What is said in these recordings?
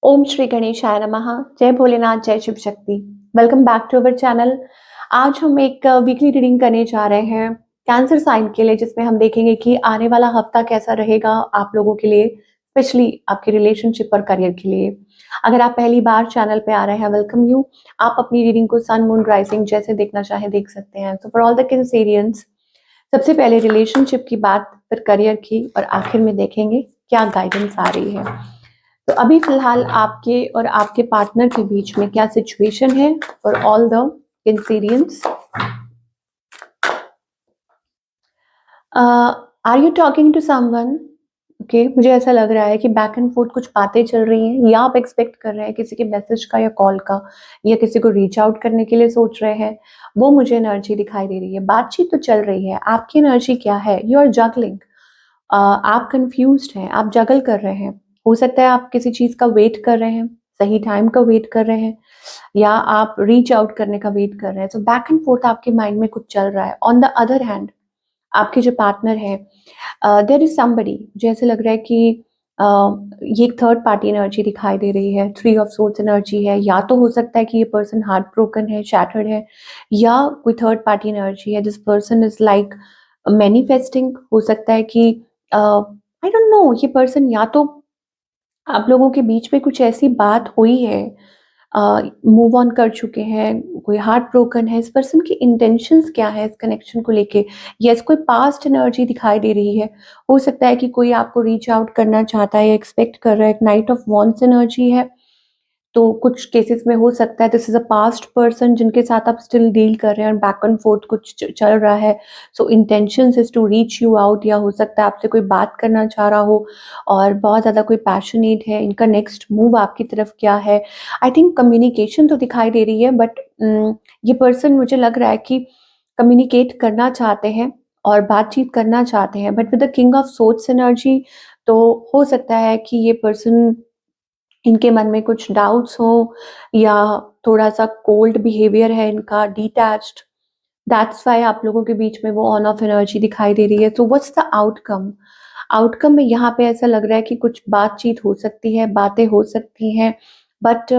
ओम श्री गणेशाय नमः। जय भोलेनाथ, जय Shiv Shakti. Welcome back to our channel. आज हम एक वीकली रीडिंग करने जा रहे हैं कैंसर साइन के लिए, जिसमें हम देखेंगे कि आने वाला हफ्ता कैसा रहेगा आप लोगों के लिए, स्पेशली आपके रिलेशनशिप और करियर के लिए। अगर आप पहली बार चैनल पे आ रहे हैं, वेलकम यू। आप अपनी रीडिंग को सन, मून, राइजिंग जैसे देखना चाहें देख सकते हैं। तो फॉर ऑल द कैंसेरियंस, सबसे पहले रिलेशनशिप की बात, फिर करियर की, और आखिर में देखेंगे क्या गाइडेंस आ रही है। तो अभी फिलहाल आपके और आपके पार्टनर के बीच में क्या सिचुएशन है for all the Cancerians. Are you talking to someone? Okay, मुझे ऐसा लग रहा है कि बैक एंड फोर्थ कुछ बातें चल रही हैं, या आप एक्सपेक्ट कर रहे हैं किसी के मैसेज का या कॉल का, या किसी को रीच आउट करने के लिए सोच रहे हैं। वो मुझे एनर्जी दिखाई दे रही है। बातचीत तो चल रही है। आपकी एनर्जी क्या है? You are juggling. आप कंफ्यूज्ड हैं, आप जगल कर रहे हैं। हो सकता है आप किसी चीज का वेट कर रहे हैं, सही टाइम का वेट कर रहे हैं, या आप रीच आउट करने का वेट कर रहे हैं। तो बैक एंड फोर्थ आपके माइंड में कुछ चल रहा है। ऑन द अदर हैंड, आपके जो पार्टनर है, देयर इज समबडी, मुझे ऐसे लग रहा है कि ये एक थर्ड पार्टी एनर्जी दिखाई दे रही है। थ्री ऑफ सोर्स एनर्जी है। या तो हो सकता है कि ये पर्सन हार्ट ब्रोकन है, शैटर्ड है, या कोई थर्ड पार्टी एनर्जी है। This person is like manifesting. हो सकता है कि आई डोंट नो, ये पर्सन या तो आप लोगों के बीच में कुछ ऐसी बात हुई है, मूव ऑन कर चुके हैं, कोई हार्ट ब्रोकन है। इस पर्सन की इंटेंशंस क्या है इस कनेक्शन को लेके? यस, कोई पास्ट एनर्जी दिखाई दे रही है। हो सकता है कि कोई आपको रीच आउट करना चाहता है या एक्सपेक्ट कर रहा है। एक नाइट ऑफ वॉन्ट्स एनर्जी है। तो कुछ केसेस में हो सकता है this is a past person जिनके साथ आप स्टिल डील कर रहे हैं, और बैक एंड फोर्थ कुछ चल रहा है। So intentions is to reach you out, या हो सकता है आपसे कोई बात करना चाह रहा हो और बहुत ज़्यादा कोई पैशनेट है। इनका नेक्स्ट मूव आपकी तरफ क्या है? आई थिंक कम्युनिकेशन तो दिखाई दे रही है, बट ये पर्सन मुझे लग रहा है कि कम्युनिकेट करना चाहते हैं और बातचीत करना चाहते हैं, but with the king of swords energy. तो हो सकता है कि ये पर्सन, इनके मन में कुछ डाउट्स हो, या थोड़ा-सा कोल्ड बिहेवियर है इनका, डिटैच्ड। दैट्स व्हाई आप लोगों के बीच में वो ऑन ऑफ एनर्जी दिखाई दे रही है। तो व्हाट्स द आउटकम? आउटकम में यहाँ पे ऐसा लग रहा है कि कुछ बातचीत हो सकती है, बातें हो सकती हैं, बट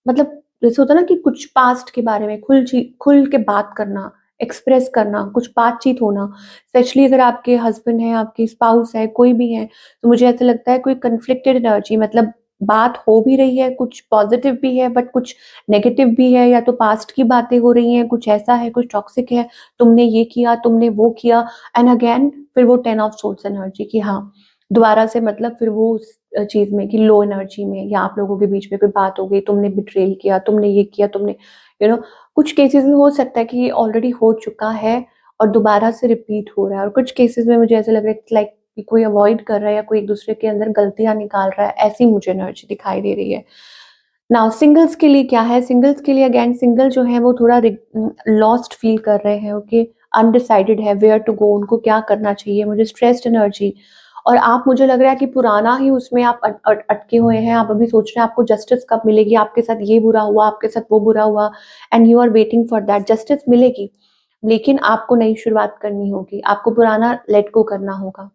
मतलब जैसे होता है ना कि कुछ पास्ट के बारे में खुल के बात करना, एक्सप्रेस करना, कुछ बातचीत होना। स्पेशली अगर आपके हस्बैंड है, आपके स्पाउस है, कोई भी है, तो मुझे ऐसा लगता है कोई कन्फ्लिक्टेड एनर्जी, मतलब बात हो भी रही है, कुछ पॉजिटिव भी है, बट कुछ नेगेटिव भी है, या तो पास्ट की बातें हो रही हैं, कुछ ऐसा है, कुछ टॉक्सिक है, तुमने ये किया, तुमने वो किया, एंड अगेन फिर वो 10 ऑफ सोर्ड्स एनर्जी की, हाँ, दोबारा से, मतलब फिर वो उस चीज़ में कि लो एनर्जी में, या आप लोगों के बीच में कोई बात हो गई, तुमने बिट्रेल किया, तुमने ये किया, तुमने यू नो कुछ केसेस में हो सकता है कि ये ऑलरेडी हो चुका है और दोबारा से रिपीट हो रहा है, और कुछ केसेस में मुझे ऐसा लग रहा है लाइक कि कोई अवॉइड कर रहा है या कोई एक दूसरे के अंदर गलतियाँ निकाल रहा है, ऐसी मुझे एनर्जी दिखाई दे रही है। नाउ सिंगल्स के लिए क्या है? सिंगल्स के लिए अगेन, सिंगल जो है वो थोड़ा लॉस्ट फील कर रहे हैं, ओके, अनडिसाइडेड है वेयर टू गो, उनको क्या करना चाहिए। मुझे स्ट्रेस्ड एनर्जी, और आप, मुझे लग रहा है कि पुराना ही उसमें आप अटके हुए हैं। आप अभी सोच रहे हैं आपको जस्टिस कब मिलेगी, आपके साथ ये बुरा हुआ, आपके साथ वो बुरा हुआ, and you are waiting for that justice मिलेगी, लेकिन आपको नई शुरुआत करनी होगी, आपको पुराना लेट गो करना होगा।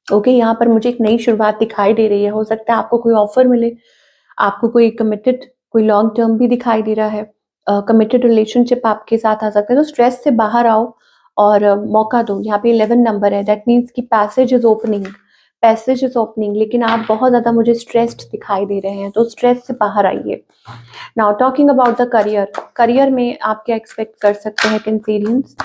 ओके, यहाँ पर मुझे एक नई शुरुआत दिखाई दे रही है। हो सकता है आपको कोई ऑफर मिले, आपको कोई कमिटेड, कोई लॉन्ग टर्म भी दिखाई दे रहा है, कमिटेड रिलेशनशिप आपके साथ आ सकता है। तो स्ट्रेस से बाहर आओ और मौका दो। यहाँ पे 11 नंबर है, दैट मीन्स कि passage is opening, passage is opening, लेकिन आप बहुत ज़्यादा मुझे स्ट्रेस्ड दिखाई दे रहे हैं, तो स्ट्रेस से बाहर आइए। Now talking about the career, career में आप क्या एक्सपेक्ट कर सकते हैं Cancerians?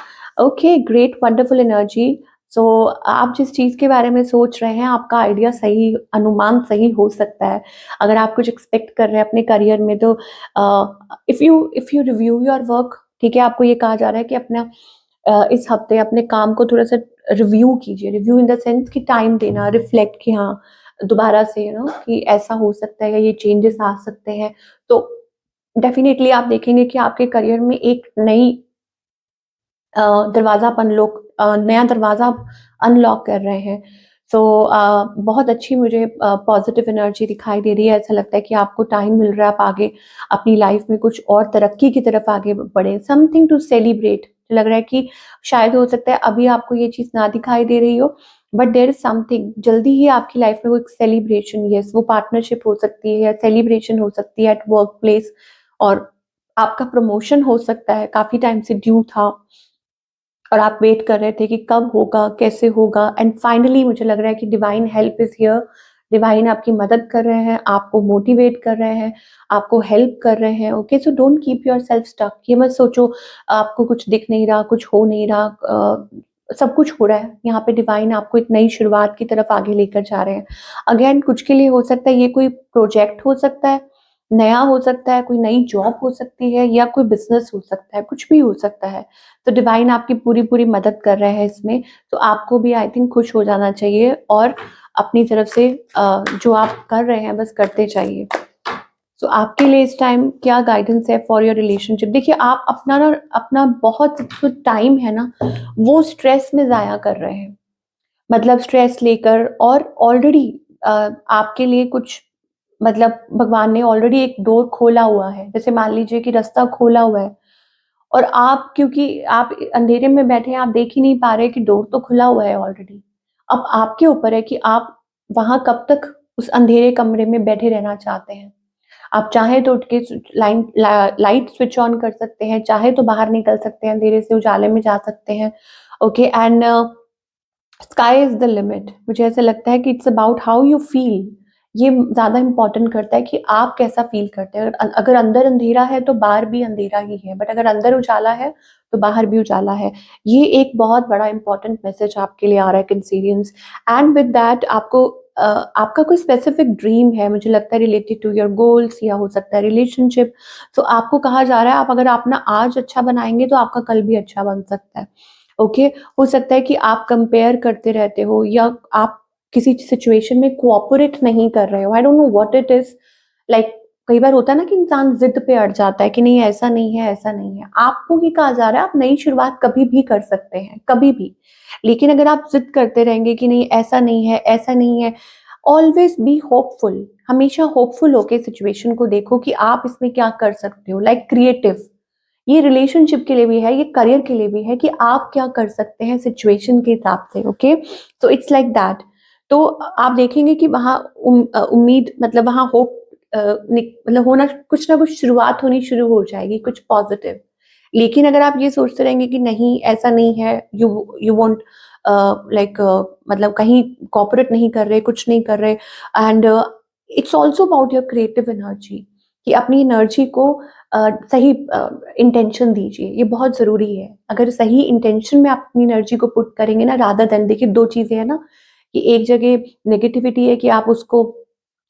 Okay, great, wonderful energy. So आप जिस चीज़ के बारे में सोच रहे हैं, आपका आइडिया सही, अनुमान सही हो सकता है। अगर आप कुछ एक्सपेक्ट कर रहे हैं अपने करियर में, तो if you review your work, ठीक है, आपको ये कहा जा रहा है कि अपना इस हफ्ते अपने काम को थोड़ा सा रिव्यू कीजिए। रिव्यू इन द सेंस कि टाइम देना, रिफ्लेक्ट, कि हाँ, दोबारा से कि ऐसा हो सकता है या ये चेंजेस आ सकते हैं। तो डेफिनेटली आप देखेंगे कि आपके करियर में एक नई दरवाज़ा आप नया दरवाज़ा आप अनलॉक कर रहे हैं। सो बहुत अच्छी मुझे पॉज़िटिव एनर्जी दिखाई दे रही है। ऐसा लगता है कि आपको टाइम मिल रहा है, आप आगे अपनी लाइफ़ में कुछ और तरक्की की तरफ आगे बढ़ें। समथिंग टू सेलिब्रेट, लग रहा है कि शायद हो सकता है अभी आपको ये चीज़ ना दिखाई दे रही हो, बट देयर इज समथिंग, जल्दी ही आपकी लाइफ में वो एक सेलिब्रेशन, यस वो पार्टनरशिप हो सकती है या सेलिब्रेशन हो सकती है एट वर्क प्लेस, और आपका प्रमोशन हो सकता है, काफी टाइम से ड्यू था और आप वेट कर रहे थे कि कब होगा, कैसे होगा, एंड फाइनली मुझे लग रहा है कि divine help is here. Divine आपकी मदद कर रहे हैं, आपको मोटिवेट कर रहे हैं, आपको हेल्प कर रहे हैं। Okay, so don't keep yourself stuck. ये मत सोचो आपको कुछ दिख नहीं रहा, कुछ हो नहीं रहा। सब कुछ हो रहा है यहाँ पे। डिवाइन आपको एक नई शुरुआत की तरफ आगे लेकर जा रहे हैं। अगेन कुछ के लिए हो सकता है ये कोई प्रोजेक्ट हो सकता है, नया हो सकता है, कोई नई जॉब हो सकती है, या कोई बिजनेस हो सकता है, कुछ भी हो सकता है। तो डिवाइन आपकी पूरी पूरी मदद कर रहे हैं इसमें। तो आपको भी आई थिंक खुश हो जाना चाहिए और अपनी तरफ से जो आप कर रहे हैं बस करते जाइए। तो आपके लिए इस टाइम क्या गाइडेंस है फॉर योर रिलेशनशिप? देखिए, आप अपना ना अपना बहुत जो टाइम है ना वो स्ट्रेस में जाया कर रहे हैं। मतलब स्ट्रेस लेकर, और ऑलरेडी आपके लिए कुछ, मतलब भगवान ने ऑलरेडी एक डोर खोला हुआ है। जैसे मान लीजिए कि रास्ता खोला हुआ है और आप, क्योंकि आप अंधेरे में बैठे हैं, आप देख ही नहीं पा रहे कि डोर तो खुला हुआ है ऑलरेडी। अब आपके ऊपर है कि आप वहां कब तक उस अंधेरे कमरे में बैठे रहना चाहते हैं। आप चाहे तो उठ के लाइट स्विच ऑन कर सकते हैं, चाहे तो बाहर निकल सकते हैं, अंधेरे से उजाले में जा सकते हैं। Okay, and sky is the limit. मुझे ऐसा लगता है कि it's about how you feel. ये ज्यादा इंपॉर्टेंट करता है कि आप कैसा फील करते हैं। अगर अंदर अंधेरा है तो बाहर भी अंधेरा ही है, बट अगर अंदर उजाला है तो बाहर भी उजाला है। ये एक बहुत बड़ा इंपॉर्टेंट मैसेज आपके लिए आ रहा है कैंसेरियंस। एंड विद दैट आपको आपका कोई स्पेसिफिक ड्रीम है, मुझे लगता है रिलेटेड टू योर गोल्स, या हो सकता है रिलेशनशिप। तो आपको कहा जा रहा है आप अगर अपना आज अच्छा बनाएंगे तो आपका कल भी अच्छा बन सकता है। ओके, हो सकता है कि आप कंपेयर करते रहते हो, या आप किसी सिचुएशन में कोऑपरेट नहीं कर रहे हो। I don't know what it is. Like कई बार होता है ना कि इंसान जिद पे अड़ जाता है कि नहीं ऐसा नहीं है, ऐसा नहीं है। आपको ये कहा जा रहा है आप नई शुरुआत कभी भी कर सकते हैं, कभी भी। लेकिन अगर आप जिद करते रहेंगे कि नहीं ऐसा नहीं है, ऐसा नहीं है, ऑलवेज बी होपफुल। हमेशा होपफुल होके सिचुएशन को देखो कि आप इसमें क्या कर सकते हो। लाइक क्रिएटिव, ये रिलेशनशिप के लिए भी है, ये करियर के लिए भी है कि आप क्या कर सकते हैं सिचुएशन के हिसाब से। ओके, तो इट्स लाइक दैट। तो आप देखेंगे कि वहाँ उम्मीद, मतलब वहाँ होप, मतलब होना, कुछ ना कुछ शुरुआत होनी शुरू हो जाएगी, कुछ पॉजिटिव। लेकिन अगर आप ये सोचते रहेंगे कि नहीं ऐसा नहीं है, यू यू वांट लाइक, मतलब कहीं कॉपरेट नहीं कर रहे, कुछ नहीं कर रहे, and it's also about your creative energy, कि अपनी एनर्जी को सही इंटेंशन दीजिए। ये बहुत ज़रूरी है। अगर सही इंटेंशन में आप अपनी एनर्जी को पुट करेंगे ना, रादर देन, देखिए 2 चीज़ें हैं ना, कि एक जगह नेगेटिविटी है कि आप उसको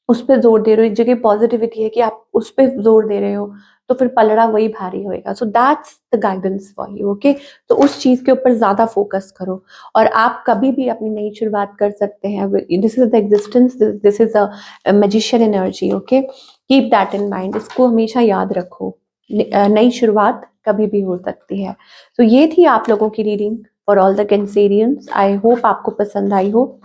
उस पे ज़ोर दे रहे हो, एक जगह पॉजिटिविटी है कि आप उस पे ज़ोर दे रहे हो, तो फिर पलड़ा वही भारी होएगा। So that's the guidance for you. Okay, तो उस चीज़ के ऊपर ज़्यादा फोकस करो और आप कभी भी अपनी नई शुरुआत कर सकते हैं। This is the existence, this is a magician energy. Okay, keep that in mind, इसको हमेशा याद रखो। नई शुरुआत कभी भी हो सकती है। तो ये थी आप लोगों की reading for all the Cancerians. I hope आपको पसंद आई हो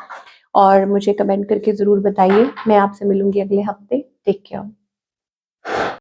और मुझे कमेंट करके ज़रूर बताइए। मैं आपसे मिलूंगी अगले हफ्ते। Take care.